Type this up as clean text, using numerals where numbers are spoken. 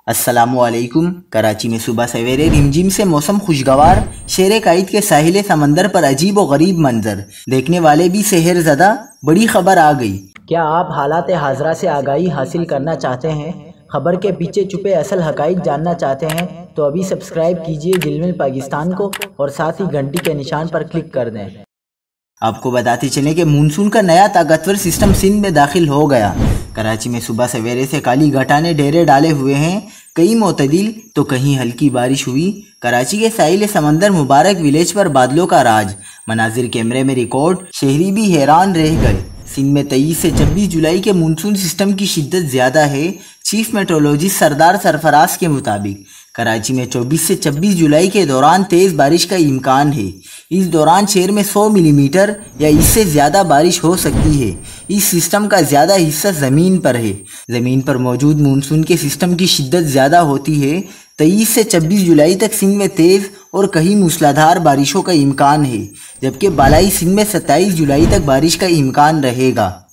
अस्सलामुअलैकुम। कराची में सुबह सवेरे रिमझिम से मौसम खुशगवार, शेर काइद के साहिल समंदर पर अजीब व गरीब मंजर, देखने वाले भी सेहर ज़दा। बड़ी खबर आ गई। क्या आप हालात हाजरा से आगाही हासिल करना चाहते हैं? खबर के पीछे छुपे असल हकाइक जानना चाहते हैं? तो अभी सब्सक्राइब कीजिए दिलमिल पाकिस्तान को और साथ ही घंटी के निशान पर क्लिक कर दें। आपको बताते चले कि मानसून का नया ताकतवर सिस्टम सिंध में दाखिल हो गया। कराची में सुबह सवेरे से काली घटा ने डेरे डाले हुए हैं। कहीं मोतदिल तो कहीं हल्की बारिश हुई। कराची के साहिल समंदर मुबारक विलेज पर बादलों का राज, मनाजिर कैमरे में रिकॉर्ड, शहरी भी हैरान रह गए। सिंध में 23 से 26 जुलाई के मानसून सिस्टम की शिद्दत ज़्यादा है। चीफ मेट्रोलॉजिस्ट सरदार सरफराज के मुताबिक कराची में 24 से 26 जुलाई के दौरान तेज़ बारिश का इम्कान है। इस दौरान शहर में 100 मिलीमीटर या इससे ज़्यादा बारिश हो सकती है। इस सिस्टम का ज़्यादा हिस्सा ज़मीन पर है। ज़मीन पर मौजूद मानसून के सिस्टम की शिद्दत ज़्यादा होती है। 23 से 26 जुलाई तक सिंध में तेज़ और कहीं मूसलाधार बारिशों का इम्कान है, जबकि बालाई सिंध में 27 जुलाई तक बारिश का इम्कान रहेगा।